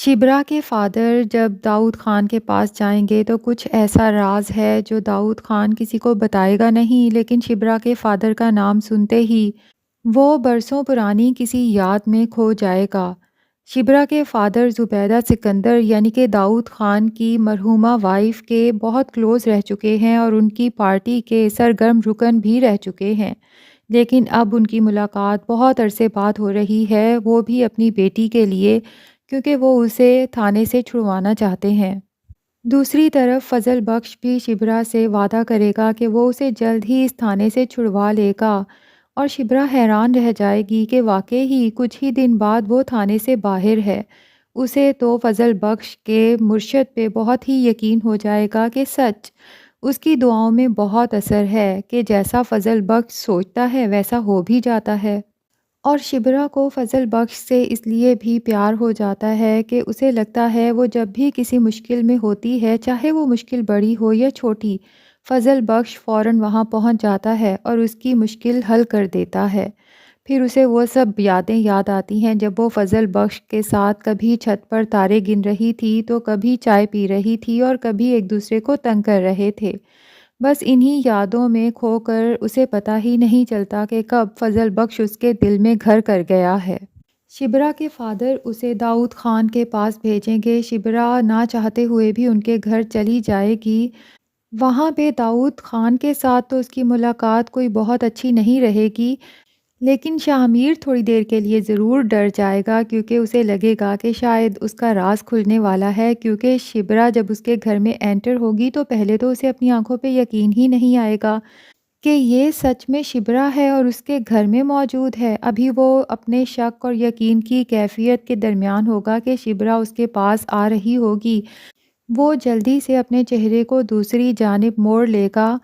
شبرا کے فادر جب داؤد خان کے پاس جائیں گے تو کچھ ایسا راز ہے جو داؤد خان کسی کو بتائے گا نہیں، لیکن شبرا کے فادر کا نام سنتے ہی وہ برسوں پرانی کسی یاد میں کھو جائے گا۔ شبرا کے فادر زبیدہ سکندر یعنی کہ داؤد خان کی مرحومہ وائف کے بہت کلوز رہ چکے ہیں اور ان کی پارٹی کے سرگرم رکن بھی رہ چکے ہیں، لیکن اب ان کی ملاقات بہت عرصے بعد ہو رہی ہے، وہ بھی اپنی بیٹی کے لیے، کیونکہ وہ اسے تھانے سے چھڑوانا چاہتے ہیں۔ دوسری طرف فضل بخش بھی شبرا سے وعدہ کرے گا کہ وہ اسے جلد ہی اس تھانے سے چھڑوا لے گا، اور شبرا حیران رہ جائے گی کہ واقعی ہی کچھ ہی دن بعد وہ تھانے سے باہر ہے۔ اسے تو فضل بخش کے مرشد پہ بہت ہی یقین ہو جائے گا کہ سچ اس کی دعاؤں میں بہت اثر ہے کہ جیسا فضل بخش سوچتا ہے ویسا ہو بھی جاتا ہے۔ اور شبرا کو فضل بخش سے اس لیے بھی پیار ہو جاتا ہے کہ اسے لگتا ہے وہ جب بھی کسی مشکل میں ہوتی ہے، چاہے وہ مشکل بڑی ہو یا چھوٹی، فضل بخش فوراً وہاں پہنچ جاتا ہے اور اس کی مشکل حل کر دیتا ہے۔ پھر اسے وہ سب یادیں یاد آتی ہیں جب وہ فضل بخش کے ساتھ کبھی چھت پر تارے گن رہی تھی تو کبھی چائے پی رہی تھی اور کبھی ایک دوسرے کو تنگ کر رہے تھے۔ بس انہی یادوں میں کھو کر اسے پتہ ہی نہیں چلتا کہ کب فضل بخش اس کے دل میں گھر کر گیا ہے۔ شبرا کے فادر اسے داؤد خان کے پاس بھیجیں گے، شبرا نہ چاہتے ہوئے بھی ان کے گھر چلی جائے گی۔ وہاں پہ داؤد خان کے ساتھ تو اس کی ملاقات کوئی بہت اچھی نہیں رہے گی، لیکن شاہ میر تھوڑی دیر کے لیے ضرور ڈر جائے گا، کیونکہ اسے لگے گا کہ شاید اس کا راز کھلنے والا ہے، کیونکہ شبرا جب اس کے گھر میں انٹر ہوگی تو پہلے تو اسے اپنی آنکھوں پہ یقین ہی نہیں آئے گا کہ یہ سچ میں شبرا ہے اور اس کے گھر میں موجود ہے۔ ابھی وہ اپنے شک اور یقین کی کیفیت کے درمیان ہوگا کہ شبرا اس کے پاس آ رہی ہوگی۔ وہ جلدی سے اپنے چہرے کو دوسری جانب موڑ لے گا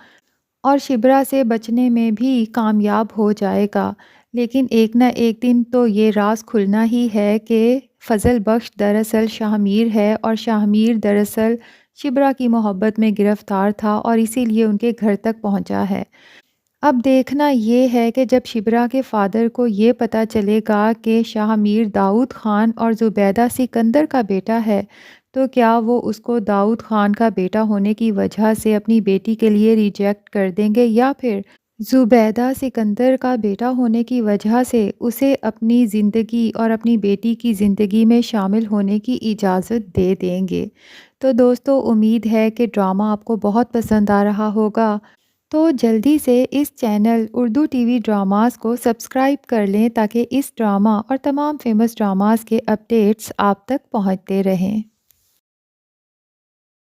اور شبرا سے بچنے میں بھی کامیاب ہو جائے گا، لیکن ایک نہ ایک دن تو یہ راز کھلنا ہی ہے کہ فضل بخش دراصل شاہ میر ہے اور شاہ میر دراصل شبرا کی محبت میں گرفتار تھا اور اسی لیے ان کے گھر تک پہنچا ہے۔ اب دیکھنا یہ ہے کہ جب شبرا کے فادر کو یہ پتہ چلے گا کہ شاہ میر داؤد خان اور زبیدہ سکندر کا بیٹا ہے، تو کیا وہ اس کو داؤد خان کا بیٹا ہونے کی وجہ سے اپنی بیٹی کے لیے ریجیکٹ کر دیں گے، یا پھر زبیدہ سکندر کا بیٹا ہونے کی وجہ سے اسے اپنی زندگی اور اپنی بیٹی کی زندگی میں شامل ہونے کی اجازت دے دیں گے۔ تو دوستو، امید ہے کہ ڈرامہ آپ کو بہت پسند آ رہا ہوگا، تو جلدی سے اس channel Urdu T V dramas کو سبسکرائب کر لیں تاکہ اس ڈرامہ اور تمام فیمس ڈراماز کے اپڈیٹس آپ تک پہنچتے رہیں۔